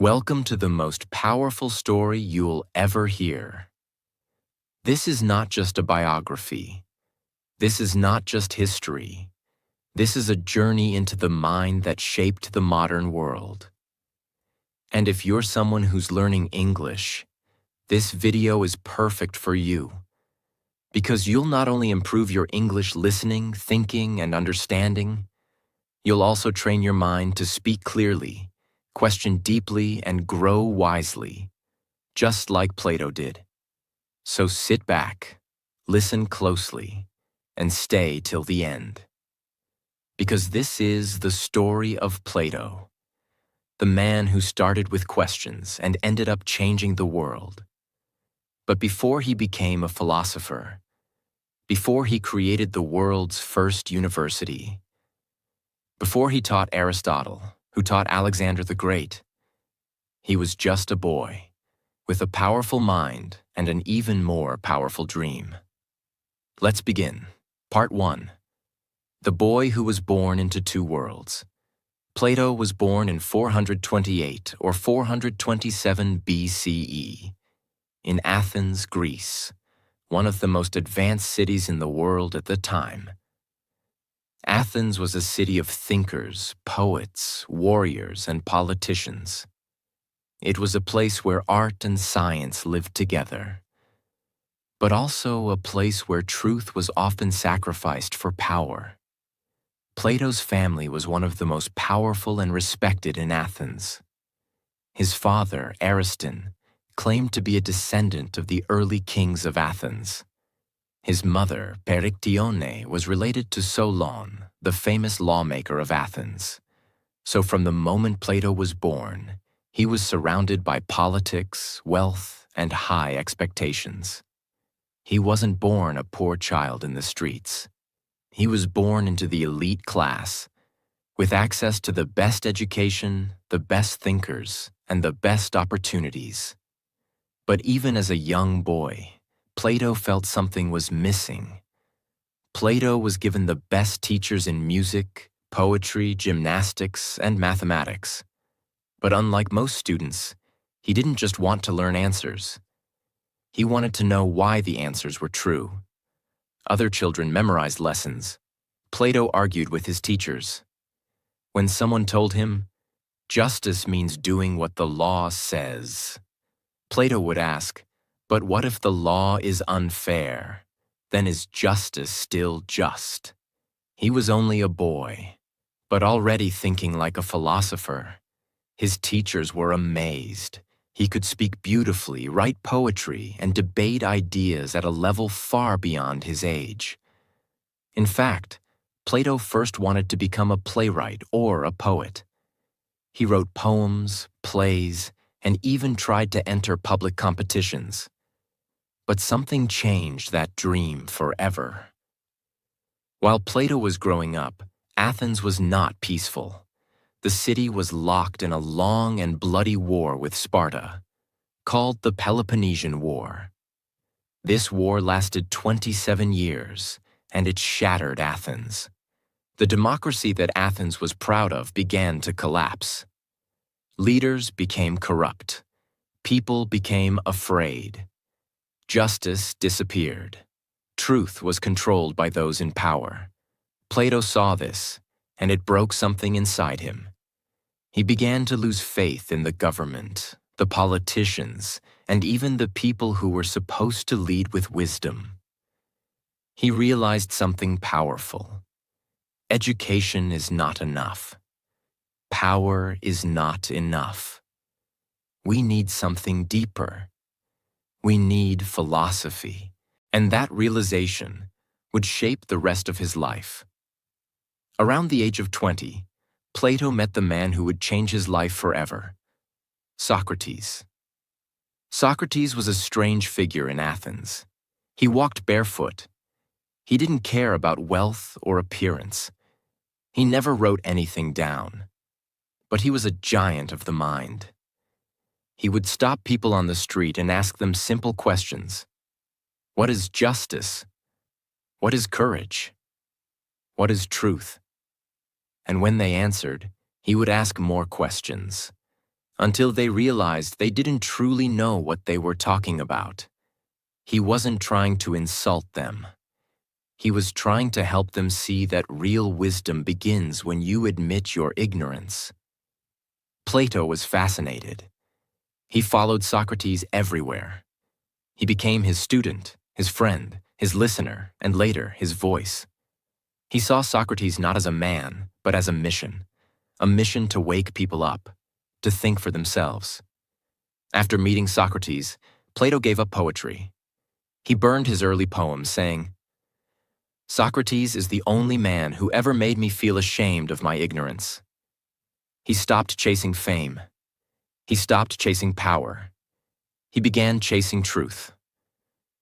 Welcome to the most powerful story you'll ever hear. This is not just a biography. This is not just history. This is a journey into the mind that shaped the modern world. And if you're someone who's learning English, this video is perfect for you. Because you'll not only improve your English listening, thinking, and understanding, you'll also train your mind to speak clearly, question deeply, and grow wisely, just like Plato did. So sit back, listen closely, and stay till the end. Because this is the story of Plato, the man who started with questions and ended up changing the world. But before he became a philosopher, before he created the world's first university, before he taught Aristotle, who taught Alexander the Great, he was just a boy with a powerful mind and an even more powerful dream. Let's begin. Part 1. The boy who was born into two worlds. Plato was born in 428 or 427 BCE in Athens, Greece, one of the most advanced cities in the world at the time. Athens was a city of thinkers, poets, warriors, and politicians. It was a place where art and science lived together, but also a place where truth was often sacrificed for power. Plato's family was one of the most powerful and respected in Athens. His father, Ariston, claimed to be a descendant of the early kings of Athens. His mother, Perictione, was related to Solon, the famous lawmaker of Athens. So from the moment Plato was born, he was surrounded by politics, wealth, and high expectations. He wasn't born a poor child in the streets. He was born into the elite class, with access to the best education, the best thinkers, and the best opportunities. But even as a young boy, Plato felt something was missing. Plato was given the best teachers in music, poetry, gymnastics, and mathematics. But unlike most students, he didn't just want to learn answers. He wanted to know why the answers were true. Other children memorized lessons. Plato argued with his teachers. When someone told him, "Justice means doing what the law says," Plato would ask, "But what if the law is unfair? Then is justice still just?" He was only a boy, but already thinking like a philosopher. His teachers were amazed. He could speak beautifully, write poetry, and debate ideas at a level far beyond his age. In fact, Plato first wanted to become a playwright or a poet. He wrote poems, plays, and even tried to enter public competitions. But something changed that dream forever. While Plato was growing up, Athens was not peaceful. The city was locked in a long and bloody war with Sparta, called the Peloponnesian War. This war lasted 27 years, and it shattered Athens. The democracy that Athens was proud of began to collapse. Leaders became corrupt. People became afraid. Justice disappeared. Truth was controlled by those in power. Plato saw this, and it broke something inside him. He began to lose faith in the government, the politicians, and even the people who were supposed to lead with wisdom. He realized something powerful. Education is not enough. Power is not enough. We need something deeper. We need philosophy, and that realization would shape the rest of his life. Around the age of 20, Plato met the man who would change his life forever, Socrates. Socrates was a strange figure in Athens. He walked barefoot. He didn't care about wealth or appearance. He never wrote anything down. But he was a giant of the mind. He would stop people on the street and ask them simple questions. What is justice? What is courage? What is truth? And when they answered, he would ask more questions, until they realized they didn't truly know what they were talking about. He wasn't trying to insult them. He was trying to help them see that real wisdom begins when you admit your ignorance. Plato was fascinated. He followed Socrates everywhere. He became his student, his friend, his listener, and later, his voice. He saw Socrates not as a man, but as a mission to wake people up, to think for themselves. After meeting Socrates, Plato gave up poetry. He burned his early poems, saying, "Socrates is the only man who ever made me feel ashamed of my ignorance." He stopped chasing fame. He stopped chasing power. He began chasing truth.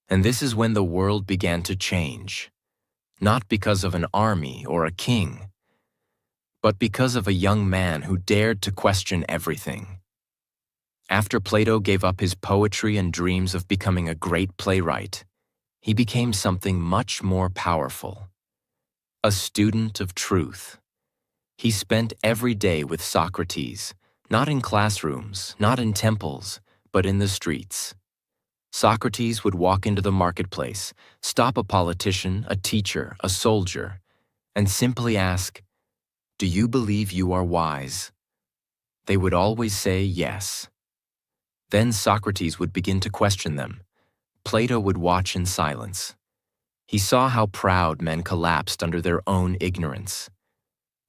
And this is when the world began to change, not because of an army or a king, but because of a young man who dared to question everything. After Plato gave up his poetry and dreams of becoming a great playwright, he became something much more powerful. A student of truth. He spent every day with Socrates, not in classrooms, not in temples, but in the streets. Socrates would walk into the marketplace, stop a politician, a teacher, a soldier, and simply ask, "Do you believe you are wise?" They would always say yes. Then Socrates would begin to question them. Plato would watch in silence. He saw how proud men collapsed under their own ignorance.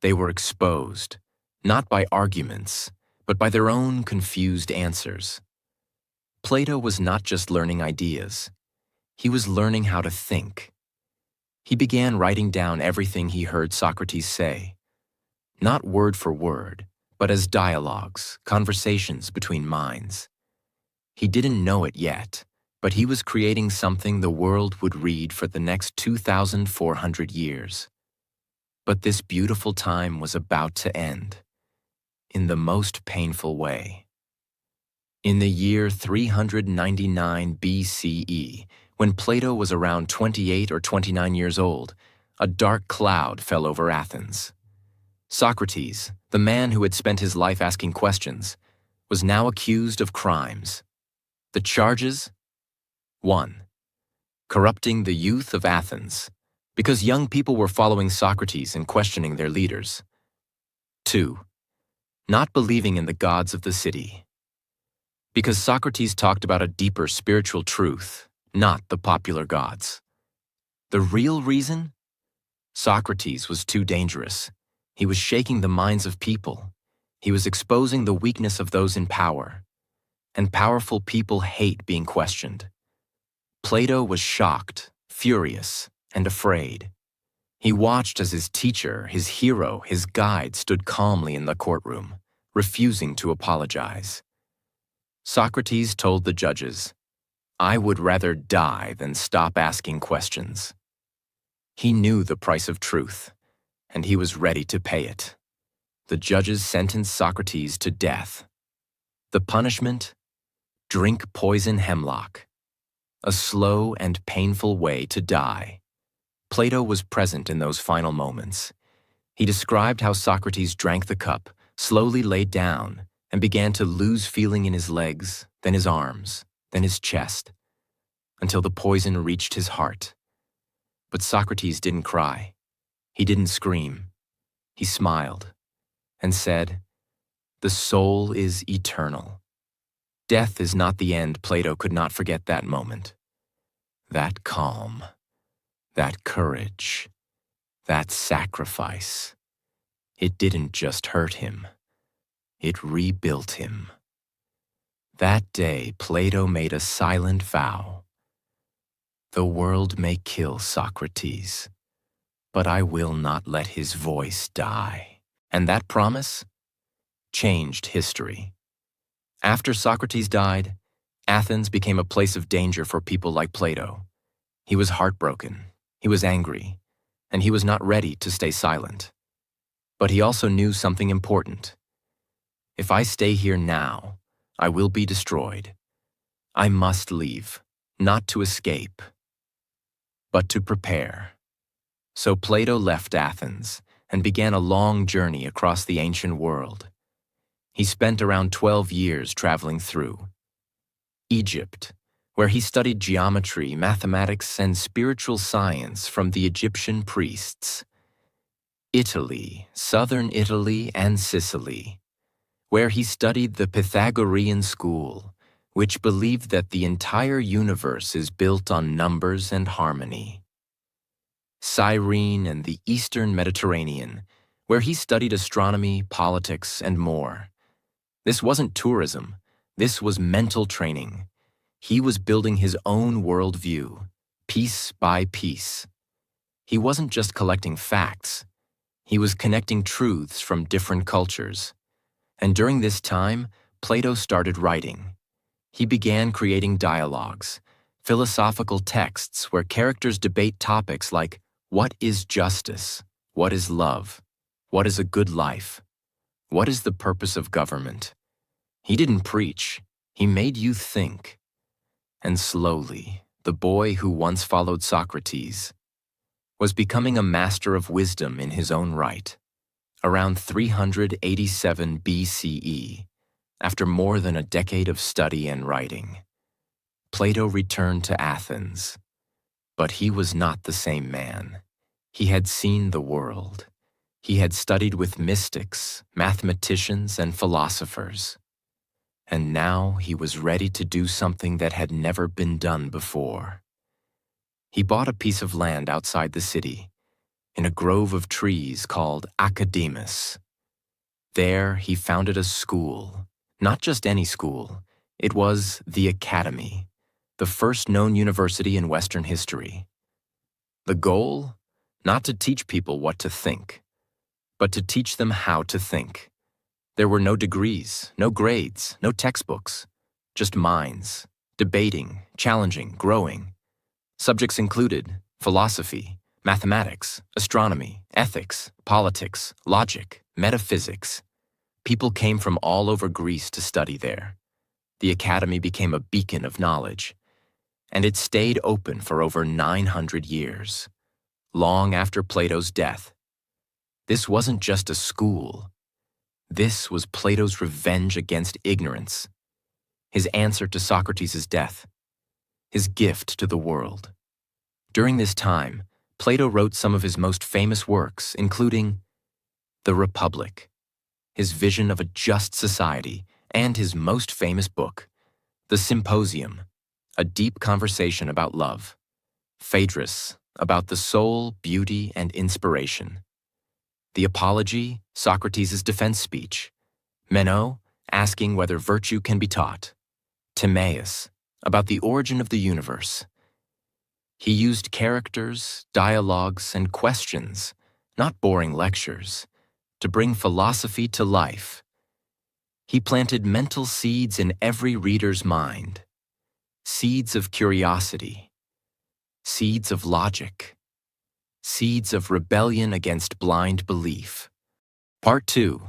They were exposed, not by arguments, but by their own confused answers. Plato was not just learning ideas. He was learning how to think. He began writing down everything he heard Socrates say, not word for word, but as dialogues, conversations between minds. He didn't know it yet, but he was creating something the world would read for the next 2,400 years. But this beautiful time was about to end, in the most painful way. In the year 399 BCE, when Plato was around 28 or 29 years old, a dark cloud fell over Athens. Socrates, the man who had spent his life asking questions, was now accused of crimes. The charges? 1. Corrupting the youth of Athens, because young people were following Socrates and questioning their leaders. 2. Not believing in the gods of the city, because Socrates talked about a deeper spiritual truth, not the popular gods. The real reason? Socrates was too dangerous. He was shaking the minds of people. He was exposing the weakness of those in power. And powerful people hate being questioned. Plato was shocked, furious, and afraid. He watched as his teacher, his hero, his guide stood calmly in the courtroom, refusing to apologize. Socrates told the judges, "I would rather die than stop asking questions." He knew the price of truth, and he was ready to pay it. The judges sentenced Socrates to death. The punishment? Drink poison hemlock. A slow and painful way to die. Plato was present in those final moments. He described how Socrates drank the cup, slowly laid down, and began to lose feeling in his legs, then his arms, then his chest, until the poison reached his heart. But Socrates didn't cry. He didn't scream. He smiled and said, "The soul is eternal." Death is not the end. Plato could not forget that moment. That calm, that courage, that sacrifice. It didn't just hurt him. It rebuilt him. That day, Plato made a silent vow. The world may kill Socrates, but I will not let his voice die. And that promise changed history. After Socrates died, Athens became a place of danger for people like Plato. He was heartbroken, he was angry, and he was not ready to stay silent. But he also knew something important. If I stay here now, I will be destroyed. I must leave, not to escape, but to prepare. So Plato left Athens and began a long journey across the ancient world. He spent around 12 years traveling through Egypt, where he studied geometry, mathematics, and spiritual science from the Egyptian priests. Italy, southern Italy, and Sicily, where he studied the Pythagorean school, which believed that the entire universe is built on numbers and harmony. Cyrene and the Eastern Mediterranean, where he studied astronomy, politics, and more. This wasn't tourism. This was mental training. He was building his own worldview, piece by piece. He wasn't just collecting facts. He was connecting truths from different cultures. And during this time, Plato started writing. He began creating dialogues, philosophical texts where characters debate topics like, what is justice? What is love? What is a good life? What is the purpose of government? He didn't preach. He made you think. And slowly, the boy who once followed Socrates was becoming a master of wisdom in his own right. Around 387 BCE, after more than a decade of study and writing, Plato returned to Athens. But he was not the same man. He had seen the world. He had studied with mystics, mathematicians, and philosophers. And now he was ready to do something that had never been done before. He bought a piece of land outside the city, in a grove of trees called Academus. There he founded a school, not just any school. It was the Academy, the first known university in Western history. The goal? Not to teach people what to think, but to teach them how to think. There were no degrees, no grades, no textbooks, just minds, debating, challenging, growing. Subjects included philosophy, mathematics, astronomy, ethics, politics, logic, metaphysics. People came from all over Greece to study there. The academy became a beacon of knowledge, and it stayed open for over 900 years, long after Plato's death. This wasn't just a school. This was Plato's revenge against ignorance, his answer to Socrates' death, his gift to the world. During this time, Plato wrote some of his most famous works, including The Republic, his vision of a just society, and his most famous book, The Symposium, a deep conversation about love, Phaedrus, about the soul, beauty, and inspiration, The Apology, Socrates' defense speech, Meno, asking whether virtue can be taught, Timaeus, about the origin of the universe. He used characters, dialogues, and questions, not boring lectures, to bring philosophy to life. He planted mental seeds in every reader's mind, seeds of curiosity, seeds of logic, seeds of rebellion against blind belief. Part 2.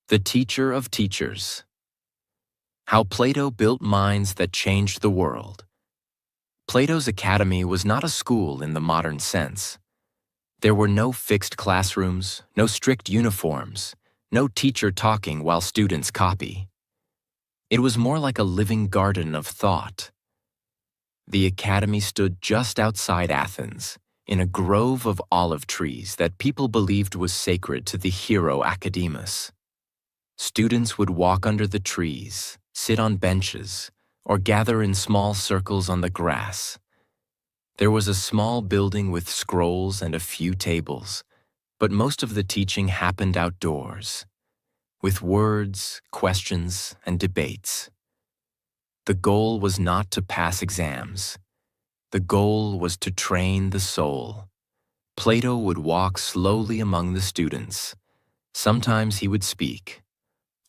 The Teacher of Teachers. How Plato Built Minds That Changed the World. Plato's academy was not a school in the modern sense. There were no fixed classrooms, no strict uniforms, no teacher talking while students copy. It was more like a living garden of thought. The academy stood just outside Athens, in a grove of olive trees that people believed was sacred to the hero Academus. Students would walk under the trees, sit on benches, or gather in small circles on the grass. There was a small building with scrolls and a few tables, but most of the teaching happened outdoors, with words, questions, and debates. The goal was not to pass exams. The goal was to train the soul. Plato would walk slowly among the students. Sometimes he would speak.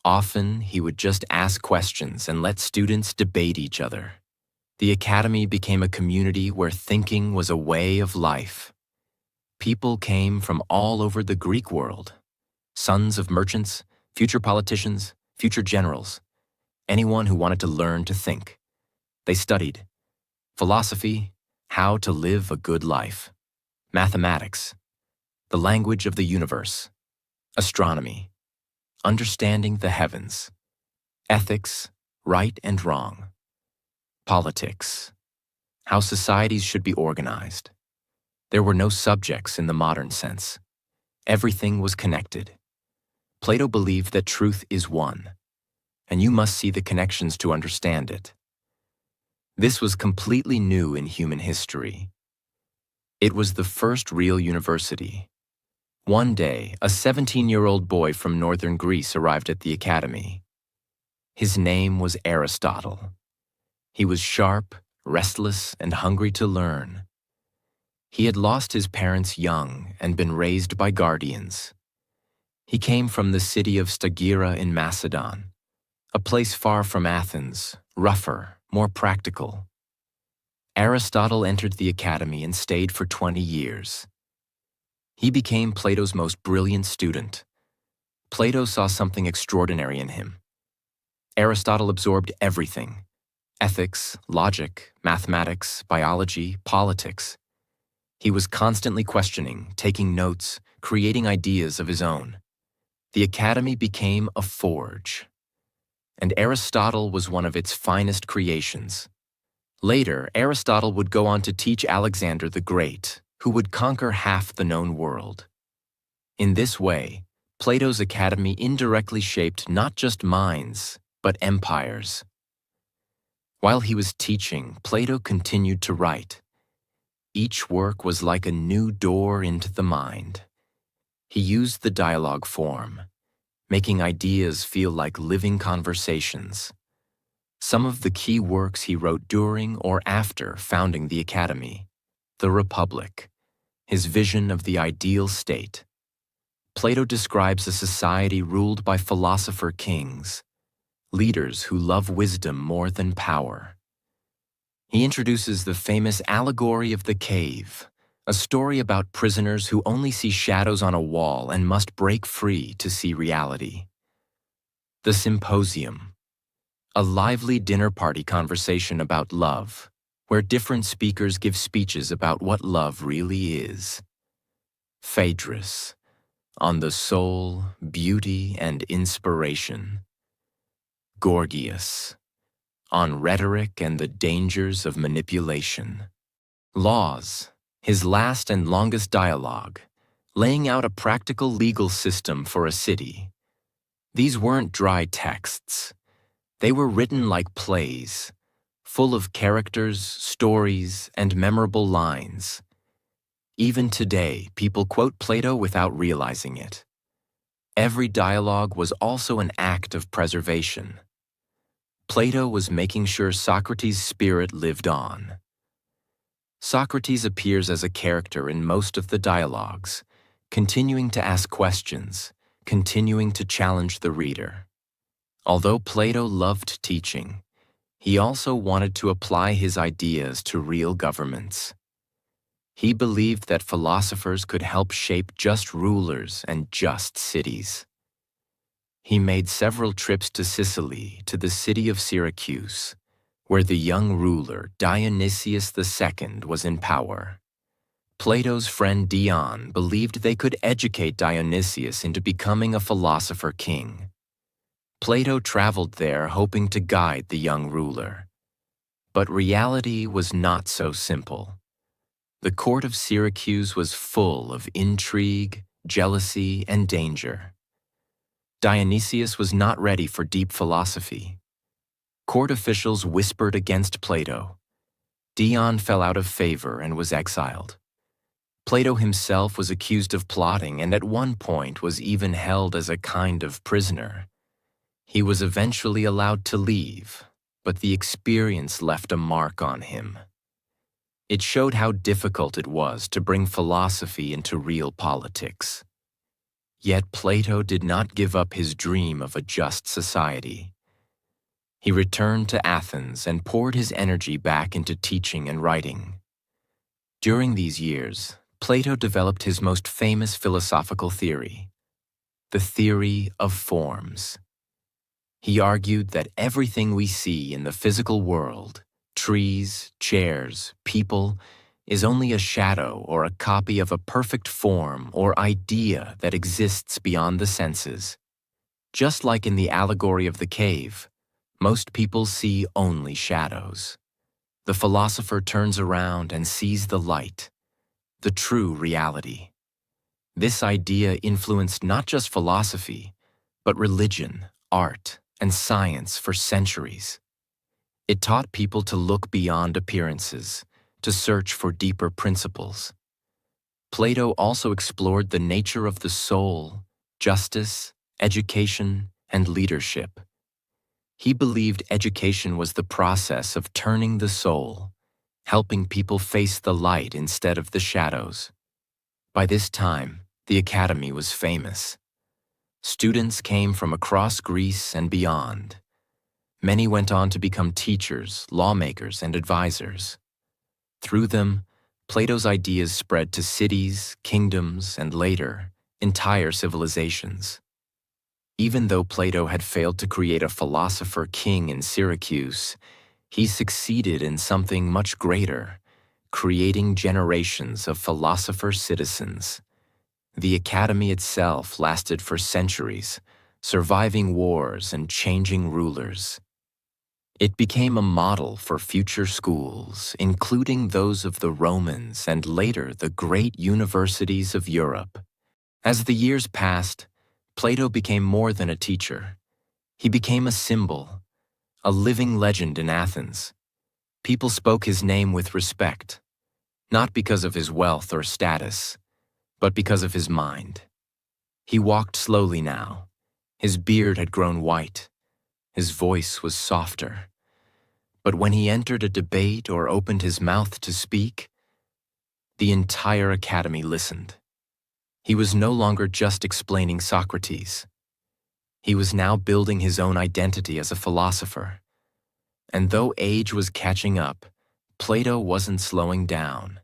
Often, he would just ask questions and let students debate each other. The academy became a community where thinking was a way of life. People came from all over the Greek world. Sons of merchants, future politicians, future generals. Anyone who wanted to learn to think. They studied philosophy, how to live a good life, mathematics, the language of the universe, astronomy, understanding the heavens. Ethics, right and wrong. Politics, how societies should be organized. There were no subjects in the modern sense. Everything was connected. Plato believed that truth is one, and you must see the connections to understand it. This was completely new in human history. It was the first real university. One day, a 17-year-old boy from northern Greece arrived at the academy. His name was Aristotle. He was sharp, restless, and hungry to learn. He had lost his parents young and been raised by guardians. He came from the city of Stagira in Macedon, a place far from Athens, rougher, more practical. Aristotle entered the academy and stayed for 20 years. He became Plato's most brilliant student. Plato saw something extraordinary in him. Aristotle absorbed everything: ethics, logic, mathematics, biology, politics. He was constantly questioning, taking notes, creating ideas of his own. The academy became a forge, and Aristotle was one of its finest creations. Later, Aristotle would go on to teach Alexander the Great, who would conquer half the known world. In this way, Plato's academy indirectly shaped not just minds, but empires. While he was teaching, Plato continued to write. Each work was like a new door into the mind. He used the dialogue form, making ideas feel like living conversations. Some of the key works he wrote during or after founding the academy: The Republic, his vision of the ideal state. Plato describes a society ruled by philosopher kings, leaders who love wisdom more than power. He introduces the famous allegory of the cave, a story about prisoners who only see shadows on a wall and must break free to see reality. The Symposium, a lively dinner party conversation about love, where different speakers give speeches about what love really is. Phaedrus, on the soul, beauty, and inspiration. Gorgias, on rhetoric and the dangers of manipulation. Laws, his last and longest dialogue, laying out a practical legal system for a city. These weren't dry texts. They were written like plays, full of characters, stories, and memorable lines. Even today, people quote Plato without realizing it. Every dialogue was also an act of preservation. Plato was making sure Socrates' spirit lived on. Socrates appears as a character in most of the dialogues, continuing to ask questions, continuing to challenge the reader. Although Plato loved teaching, he also wanted to apply his ideas to real governments. He believed that philosophers could help shape just rulers and just cities. He made several trips to Sicily, to the city of Syracuse, where the young ruler Dionysius II was in power. Plato's friend Dion believed they could educate Dionysius into becoming a philosopher king. Plato traveled there hoping to guide the young ruler. But reality was not so simple. The court of Syracuse was full of intrigue, jealousy, and danger. Dionysius was not ready for deep philosophy. Court officials whispered against Plato. Dion fell out of favor and was exiled. Plato himself was accused of plotting and at one point was even held as a kind of prisoner. He was eventually allowed to leave, but the experience left a mark on him. It showed how difficult it was to bring philosophy into real politics. Yet Plato did not give up his dream of a just society. He returned to Athens and poured his energy back into teaching and writing. During these years, Plato developed his most famous philosophical theory, the theory of forms. He argued that everything we see in the physical world, trees, chairs, people, is only a shadow or a copy of a perfect form or idea that exists beyond the senses. Just like in the allegory of the cave, most people see only shadows. The philosopher turns around and sees the light, the true reality. This idea influenced not just philosophy, but religion, art, and science for centuries. It taught people to look beyond appearances, to search for deeper principles. Plato also explored the nature of the soul, justice, education, and leadership. He believed education was the process of turning the soul, helping people face the light instead of the shadows. By this time, the academy was famous. Students came from across Greece and beyond. Many went on to become teachers, lawmakers, and advisors. Through them, Plato's ideas spread to cities, kingdoms, and later, entire civilizations. Even though Plato had failed to create a philosopher king in Syracuse, he succeeded in something much greater, creating generations of philosopher citizens. The academy itself lasted for centuries, surviving wars and changing rulers. It became a model for future schools, including those of the Romans and later the great universities of Europe. As the years passed, Plato became more than a teacher. He became a symbol, a living legend in Athens. People spoke his name with respect, not because of his wealth or status, but because of his mind. He walked slowly now. His beard had grown white. His voice was softer. But when he entered a debate or opened his mouth to speak, the entire academy listened. He was no longer just explaining Socrates. He was now building his own identity as a philosopher. And though age was catching up, Plato wasn't slowing down.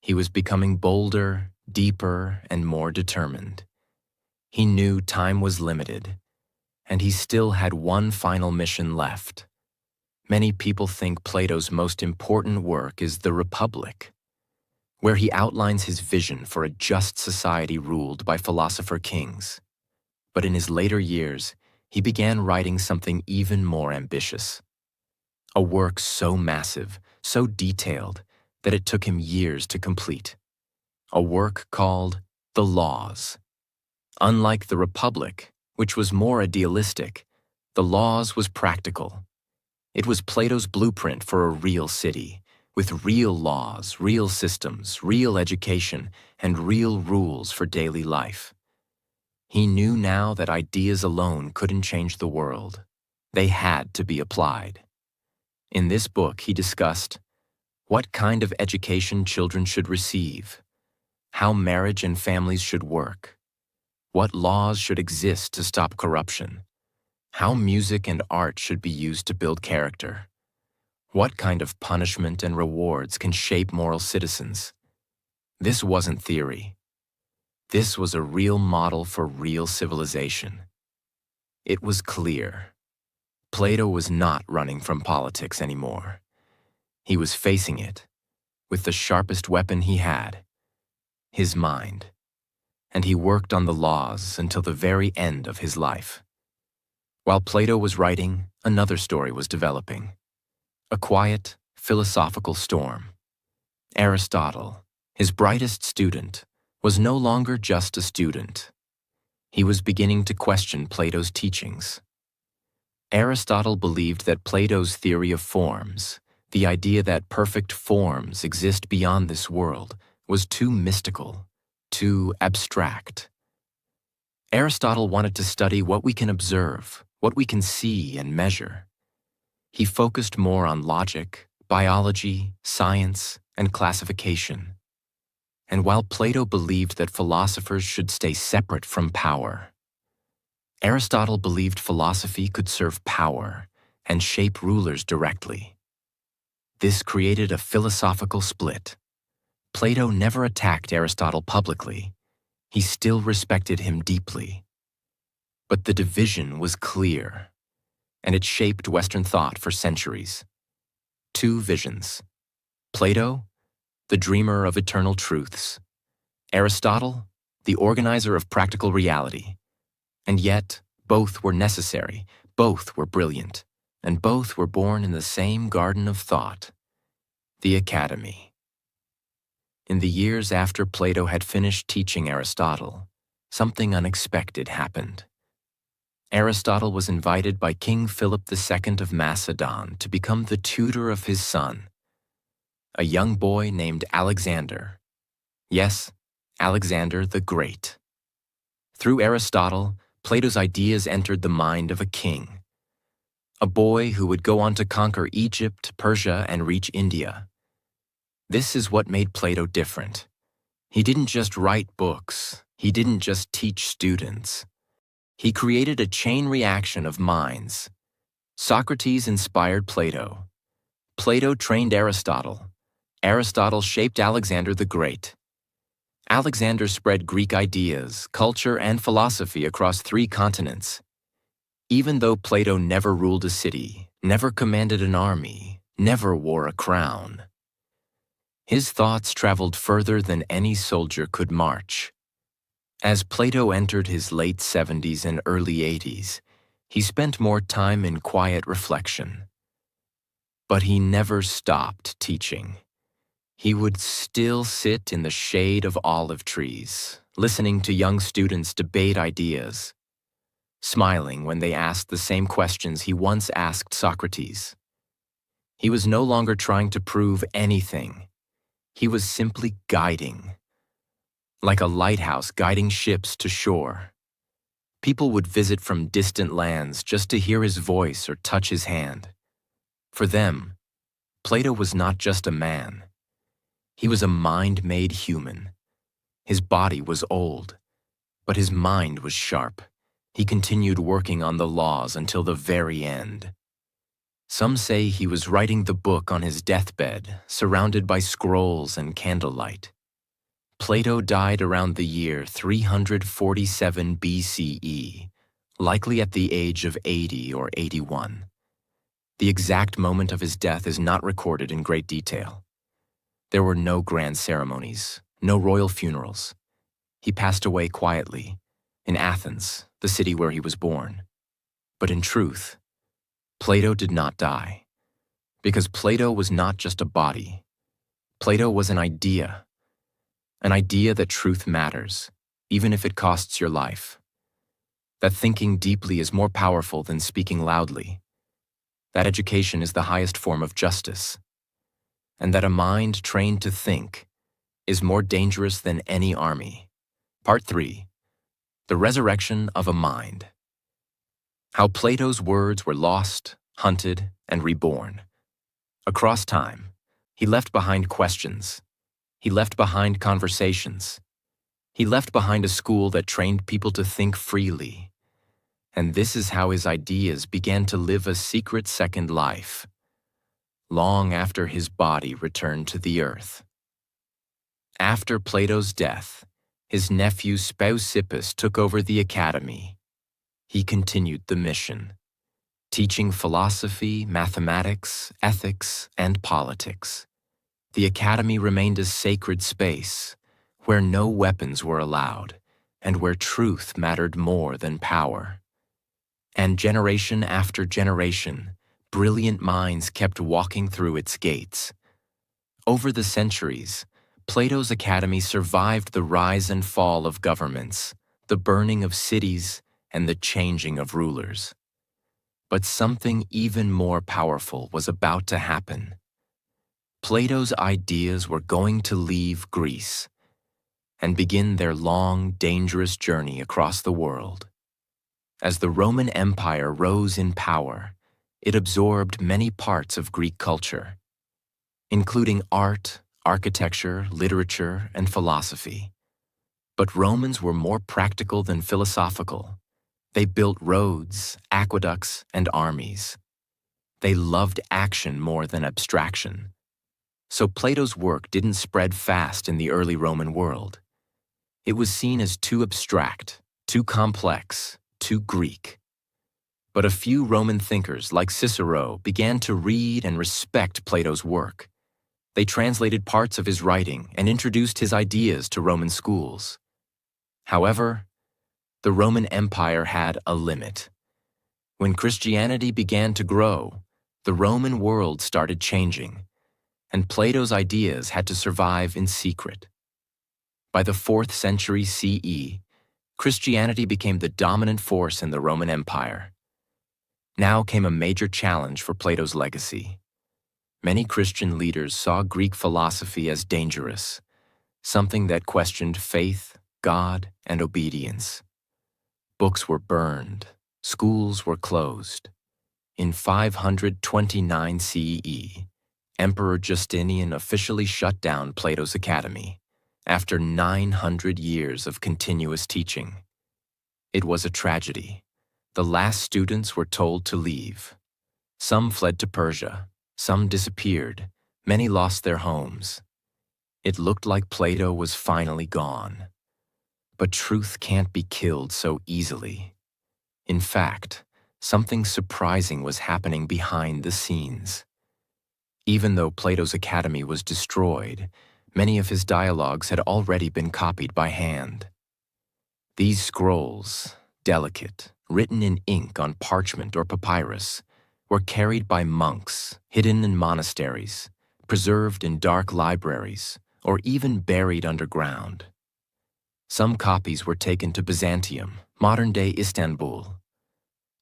He was becoming bolder, deeper, and more determined. He knew time was limited, and he still had one final mission left. Many people think Plato's most important work is The Republic, where he outlines his vision for a just society ruled by philosopher kings. But in his later years, he began writing something even more ambitious. A work so massive, so detailed, that it took him years to complete. A work called The Laws. Unlike The Republic, which was more idealistic, The Laws was practical. It was Plato's blueprint for a real city, with real laws, real systems, real education, and real rules for daily life. He knew now that ideas alone couldn't change the world. They had to be applied. In this book, he discussed what kind of education children should receive, how marriage and families should work, what laws should exist to stop corruption, how music and art should be used to build character, what kind of punishment and rewards can shape moral citizens. This wasn't theory. This was a real model for real civilization. It was clear. Plato was not running from politics anymore. He was facing it with the sharpest weapon he had, his mind. And he worked on the laws until the very end of his life. While Plato was writing, another story was developing. A quiet, philosophical storm. Aristotle, his brightest student, was no longer just a student. He was beginning to question Plato's teachings. Aristotle believed that Plato's theory of forms, the idea that perfect forms exist beyond this world, was too mystical, too abstract. Aristotle wanted to study what we can observe, what we can see and measure. He focused more on logic, biology, science, and classification. And while Plato believed that philosophers should stay separate from power, Aristotle believed philosophy could serve power and shape rulers directly. This created a philosophical split. Plato never attacked Aristotle publicly. He still respected him deeply. But the division was clear, and it shaped Western thought for centuries. Two visions. Plato, the dreamer of eternal truths. Aristotle, the organizer of practical reality. And yet, Both were necessary, both were brilliant, and both were born in the same garden of thought, the Academy. In the years after Plato had finished teaching Aristotle, something unexpected happened. Aristotle was invited by King Philip II of Macedon to become the tutor of his son, a young boy named Alexander. Yes, Alexander the Great. Through Aristotle, Plato's ideas entered the mind of a king, a boy who would go on to conquer Egypt, Persia, and reach India. This is what made Plato different. He didn't just write books. He didn't just teach students. He created a chain reaction of minds. Socrates inspired Plato. Plato trained Aristotle. Aristotle shaped Alexander the Great. Alexander spread Greek ideas, culture, and philosophy across 3 continents. Even though Plato never ruled a city, never commanded an army, never wore a crown, his thoughts traveled further than any soldier could march. As Plato entered his late 70s and early 80s, he spent more time in quiet reflection. But he never stopped teaching. He would still sit in the shade of olive trees, listening to young students debate ideas, smiling when they asked the same questions he once asked Socrates. He was no longer trying to prove anything. He was simply guiding, like a lighthouse guiding ships to shore. People would visit from distant lands just to hear his voice or touch his hand. For them, Plato was not just a man. He was a mind made human. His body was old, but his mind was sharp. He continued working on the laws until the very end. Some say he was writing the book on his deathbed, surrounded by scrolls and candlelight. Plato died around the year 347 BCE, likely at the age of 80 or 81. The exact moment of his death is not recorded in great detail. There were no grand ceremonies, no royal funerals. He passed away quietly, in Athens, the city where he was born. But in truth, Plato did not die, because Plato was not just a body. Plato was an idea that truth matters, even if it costs your life. That thinking deeply is more powerful than speaking loudly. That education is the highest form of justice. And that a mind trained to think is more dangerous than any army. Part 3. The Resurrection of a Mind. How Plato's words were lost, hunted, and reborn. Across time, he left behind questions. He left behind conversations. He left behind a school that trained people to think freely. And this is how his ideas began to live a secret second life, long after his body returned to the earth. After Plato's death, his nephew Speusippus took over the academy. He continued the mission, teaching philosophy, mathematics, ethics, and politics. The academy remained a sacred space where no weapons were allowed and where truth mattered more than power. And generation after generation, brilliant minds kept walking through its gates. Over the centuries, Plato's academy survived the rise and fall of governments, the burning of cities, and the changing of rulers. But something even more powerful was about to happen. Plato's ideas were going to leave Greece and begin their long, dangerous journey across the world. As the Roman Empire rose in power, it absorbed many parts of Greek culture, including art, architecture, literature, and philosophy. But Romans were more practical than philosophical. They built roads, aqueducts, and armies. They loved action more than abstraction. So Plato's work didn't spread fast in the early Roman world. It was seen as too abstract, too complex, too Greek. But a few Roman thinkers like Cicero began to read and respect Plato's work. They translated parts of his writing and introduced his ideas to Roman schools. However, the Roman Empire had a limit. When Christianity began to grow, the Roman world started changing, and Plato's ideas had to survive in secret. By the 4th century CE, Christianity became the dominant force in the Roman Empire. Now came a major challenge for Plato's legacy. Many Christian leaders saw Greek philosophy as dangerous, something that questioned faith, God, and obedience. Books were burned, schools were closed. In 529 CE, Emperor Justinian officially shut down Plato's academy after 900 years of continuous teaching. It was a tragedy. The last students were told to leave. Some fled to Persia, some disappeared, many lost their homes. It looked like Plato was finally gone. But truth can't be killed so easily. In fact, something surprising was happening behind the scenes. Even though Plato's academy was destroyed, many of his dialogues had already been copied by hand. These scrolls, delicate, written in ink on parchment or papyrus, were carried by monks, hidden in monasteries, preserved in dark libraries, or even buried underground. Some copies were taken to Byzantium, modern-day Istanbul.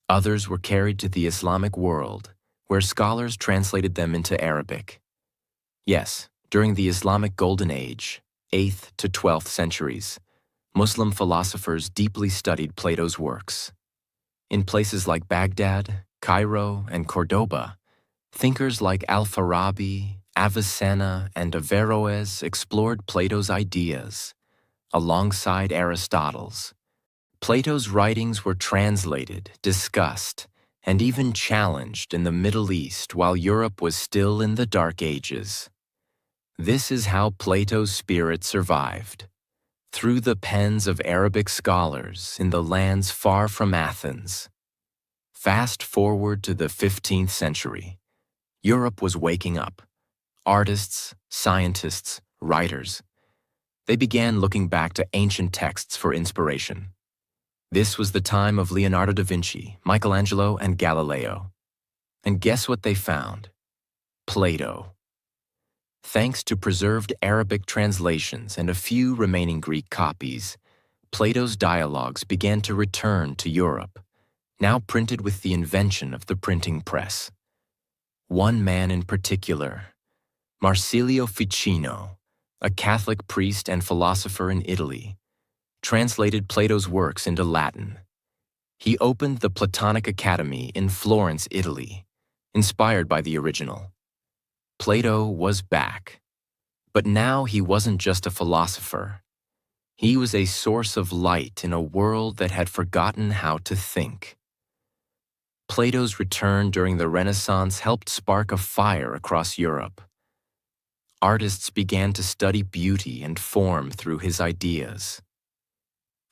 Others were carried to the Islamic world, where scholars translated them into Arabic. Yes, during the Islamic Golden Age, 8th to 12th centuries, Muslim philosophers deeply studied Plato's works. In places like Baghdad, Cairo, and Cordoba, thinkers like Al-Farabi, Avicenna, and Averroes explored Plato's ideas, alongside Aristotle's. Plato's writings were translated, discussed, and even challenged in the Middle East while Europe was still in the Dark Ages. This is how Plato's spirit survived, through the pens of Arabic scholars in the lands far from Athens. Fast forward to the 15th century. Europe was waking up. Artists, scientists, writers. They began looking back to ancient texts for inspiration. This was the time of Leonardo da Vinci, Michelangelo, and Galileo. And guess what they found? Plato. Thanks to preserved Arabic translations and a few remaining Greek copies, Plato's dialogues began to return to Europe, now printed with the invention of the printing press. One man in particular, Marsilio Ficino, a Catholic priest and philosopher in Italy, translated Plato's works into Latin. He opened the Platonic Academy in Florence, Italy, inspired by the original. Plato was back. But now he wasn't just a philosopher. He was a source of light in a world that had forgotten how to think. Plato's return during the Renaissance helped spark a fire across Europe. Artists began to study beauty and form through his ideas.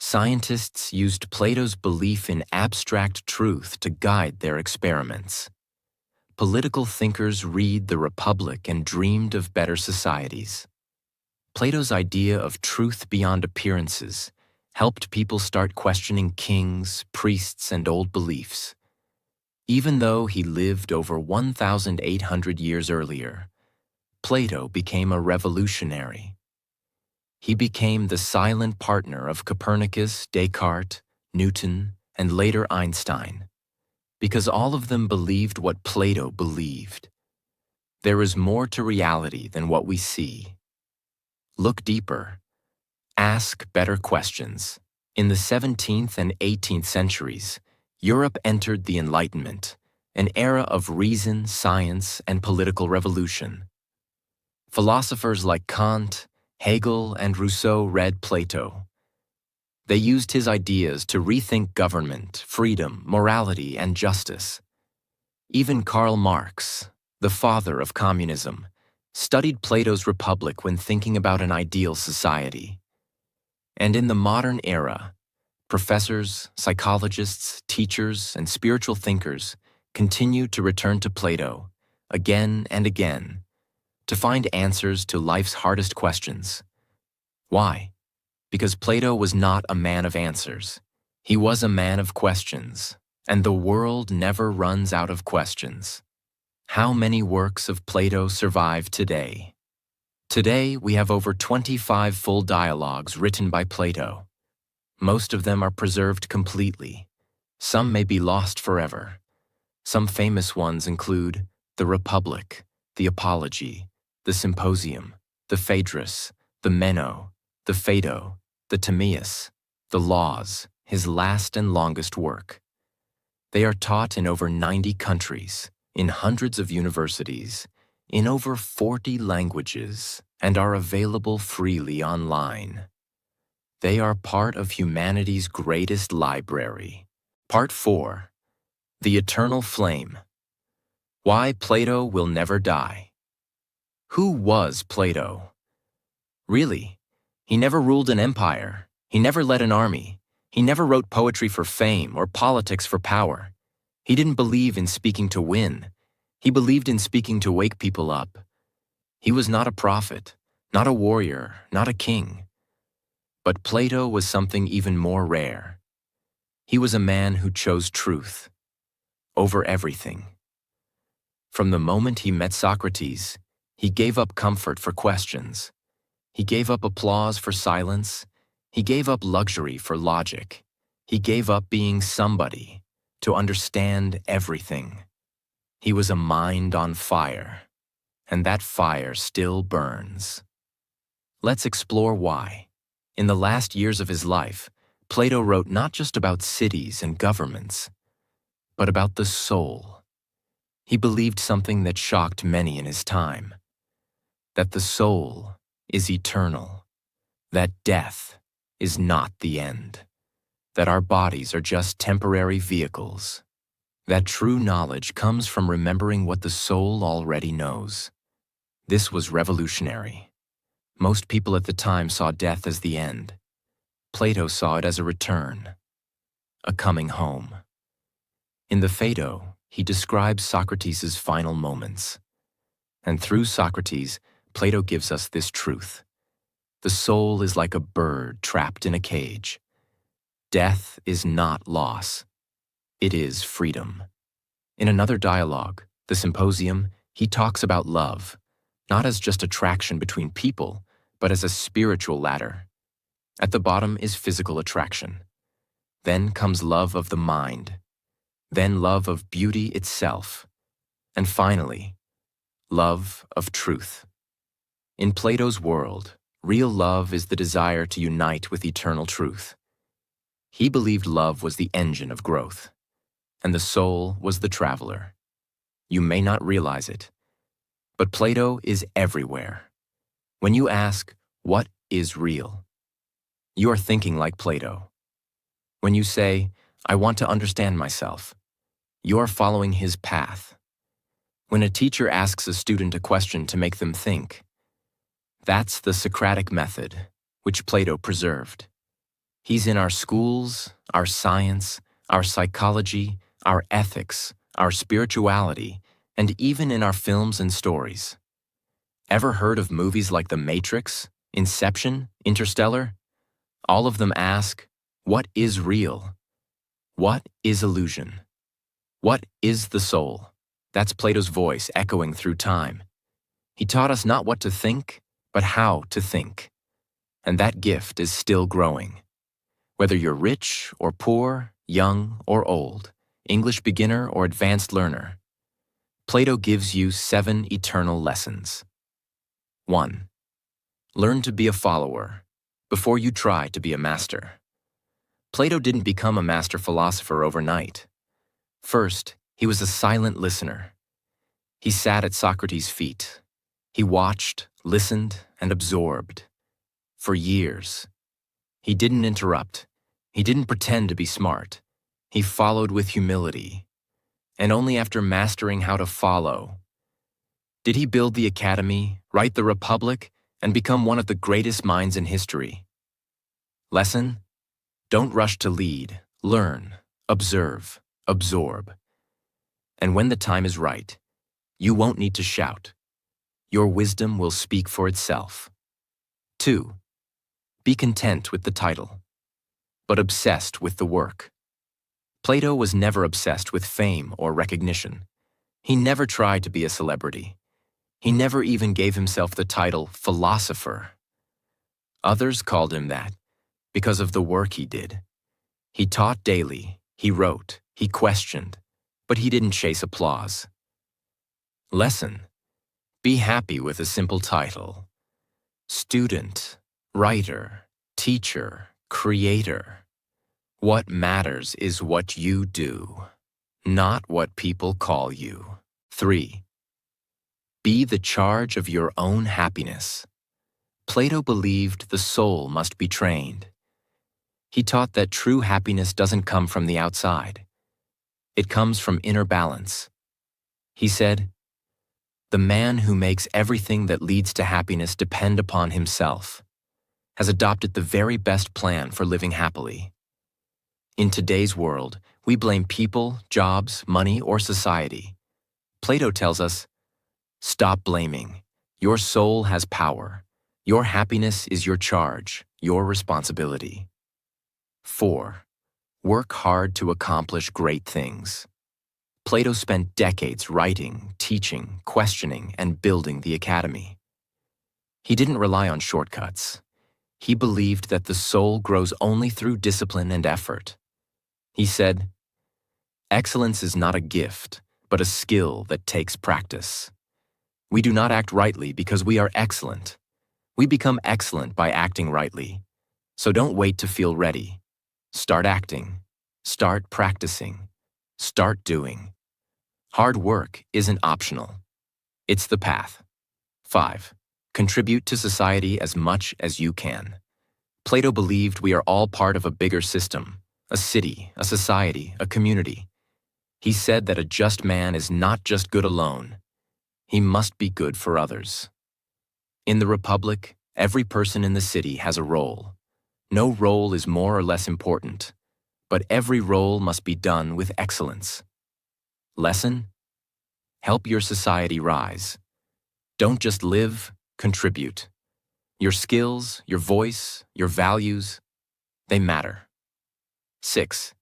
Scientists used Plato's belief in abstract truth to guide their experiments. Political thinkers read the Republic and dreamed of better societies. Plato's idea of truth beyond appearances helped people start questioning kings, priests, and old beliefs. Even though he lived over 1,800 years earlier, Plato became a revolutionary. He became the silent partner of Copernicus, Descartes, Newton, and later Einstein, because all of them believed what Plato believed. There is more to reality than what we see. Look deeper. Ask better questions. In the 17th and 18th centuries, Europe entered the Enlightenment, an era of reason, science, and political revolution. Philosophers like Kant, Hegel, and Rousseau read Plato. They used his ideas to rethink government, freedom, morality, and justice. Even Karl Marx, the father of communism, studied Plato's Republic when thinking about an ideal society. And in the modern era, professors, psychologists, teachers, and spiritual thinkers continue to return to Plato again and again to find answers to life's hardest questions. Why? Because Plato was not a man of answers. He was a man of questions, and the world never runs out of questions. How many works of Plato survive today? Today, we have over 25 full dialogues written by Plato. Most of them are preserved completely. Some may be lost forever. Some famous ones include the Republic, the Apology, the Symposium, the Phaedrus, the Meno, the Phaedo, the Timaeus, the Laws, his last and longest work. They are taught in over 90 countries, in hundreds of universities, in over 40 languages, and are available freely online. They are part of humanity's greatest library. Part 4. The Eternal Flame. Why Plato Will Never Die. Who was Plato? Really, he never ruled an empire. He never led an army. He never wrote poetry for fame or politics for power. He didn't believe in speaking to win. He believed in speaking to wake people up. He was not a prophet, not a warrior, not a king. But Plato was something even more rare. He was a man who chose truth over everything. From the moment he met Socrates, he gave up comfort for questions. He gave up applause for silence. He gave up luxury for logic. He gave up being somebody to understand everything. He was a mind on fire, and that fire still burns. Let's explore why. In the last years of his life, Plato wrote not just about cities and governments, but about the soul. He believed something that shocked many in his time, that the soul is eternal, that death is not the end, that our bodies are just temporary vehicles, that true knowledge comes from remembering what the soul already knows. This was revolutionary. Most people at the time saw death as the end. Plato saw it as a return, a coming home. In the Phaedo, he describes Socrates' final moments. And through Socrates, Plato gives us this truth. The soul is like a bird trapped in a cage. Death is not loss. It is freedom. In another dialogue, the Symposium, he talks about love, not as just attraction between people, but as a spiritual ladder. At the bottom is physical attraction. Then comes love of the mind. Then love of beauty itself. And finally, love of truth. In Plato's world, real love is the desire to unite with eternal truth. He believed love was the engine of growth, and the soul was the traveler. You may not realize it, but Plato is everywhere. When you ask, what is real? You are thinking like Plato. When you say, I want to understand myself, you are following his path. When a teacher asks a student a question to make them think, that's the Socratic method, which Plato preserved. He's in our schools, our science, our psychology, our ethics, our spirituality, and even in our films and stories. Ever heard of movies like The Matrix, Inception, Interstellar? All of them ask, what is real? What is illusion? What is the soul? That's Plato's voice echoing through time. He taught us not what to think, but how to think. And that gift is still growing. Whether you're rich or poor, young or old, English beginner or advanced learner, Plato gives you 7 eternal lessons. 1. Learn to be a follower before you try to be a master. Plato didn't become a master philosopher overnight. First, he was a silent listener. He sat at Socrates' feet. He watched, listened, and absorbed. For years. He didn't interrupt. He didn't pretend to be smart. He followed with humility. And only after mastering how to follow did he build the academy, write the Republic, and become one of the greatest minds in history. Lesson? Don't rush to lead. Learn, observe, absorb. And when the time is right, you won't need to shout. Your wisdom will speak for itself. 2. Be content with the title. but obsessed with the work. Plato was never obsessed with fame or recognition. He never tried to be a celebrity. He never even gave himself the title philosopher. Others called him that because of the work he did. He taught daily, he wrote, he questioned, but he didn't chase applause. Lesson: be happy with a simple title. Student, writer, teacher, creator. What matters is what you do, not what people call you. 3. Be the charge of your own happiness. Plato believed the soul must be trained. He taught that true happiness doesn't come from the outside. It comes from inner balance. He said, "The man who makes everything that leads to happiness depend upon himself has adopted the very best plan for living happily." In today's world, we blame people, jobs, money, or society. Plato tells us, stop blaming. Your soul has power. Your happiness is your charge, your responsibility. 4. Work hard to accomplish great things. Plato spent decades writing, teaching, questioning, and building the academy. He didn't rely on shortcuts. He believed that the soul grows only through discipline and effort. He said, "Excellence is not a gift, but a skill that takes practice. We do not act rightly because we are excellent. We become excellent by acting rightly. So don't wait to feel ready. Start acting. Start practicing. Start doing." Hard work isn't optional. It's the path. 5. Contribute to society as much as you can. Plato believed we are all part of a bigger system, a city, a society, a community. He said that a just man is not just good alone. He must be good for others. In the Republic, every person in the city has a role. No role is more or less important, but every role must be done with excellence. Lesson: help your society rise. Don't just live, contribute. Your skills, your voice, your values, they matter. 6.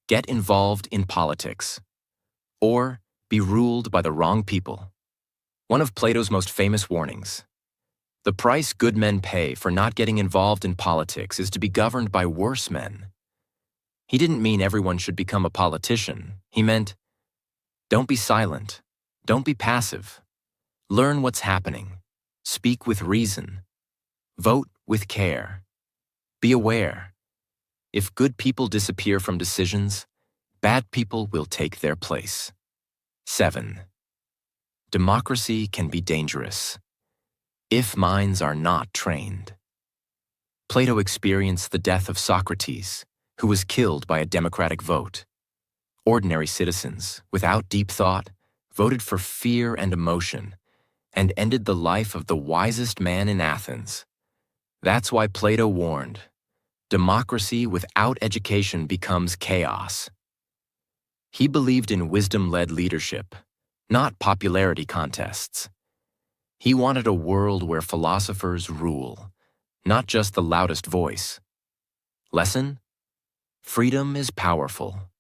Get involved in politics, or be ruled by the wrong people. One of Plato's most famous warnings. The price good men pay for not getting involved in politics is to be governed by worse men. He didn't mean everyone should become a politician. He meant, don't be silent. Don't be passive. Learn what's happening. Speak with reason. Vote with care. Be aware. If good people disappear from decisions, bad people will take their place. 7. Democracy can be dangerous if minds are not trained. Plato experienced the death of Socrates, who was killed by a democratic vote. Ordinary citizens, without deep thought, voted for fear and emotion, and ended the life of the wisest man in Athens. That's why Plato warned, democracy without education becomes chaos. He believed in wisdom-led leadership, not popularity contests. He wanted a world where philosophers rule, not just the loudest voice. Lesson: freedom is powerful,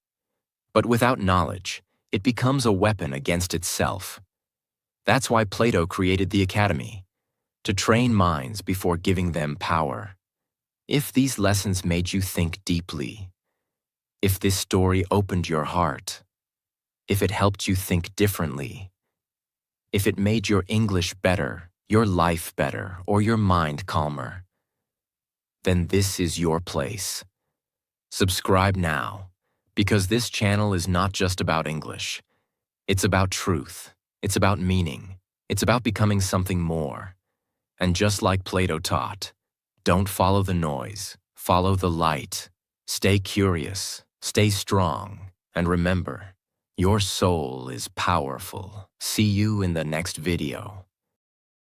but without knowledge, it becomes a weapon against itself. That's why Plato created the academy, to train minds before giving them power. If these lessons made you think deeply, if this story opened your heart, if it helped you think differently, if it made your English better, your life better, or your mind calmer, then this is your place. Subscribe now, because this channel is not just about English. It's about truth. It's about meaning. It's about becoming something more. And just like Plato taught, don't follow the noise, follow the light. Stay curious, stay strong, and remember, your soul is powerful. See you in the next video.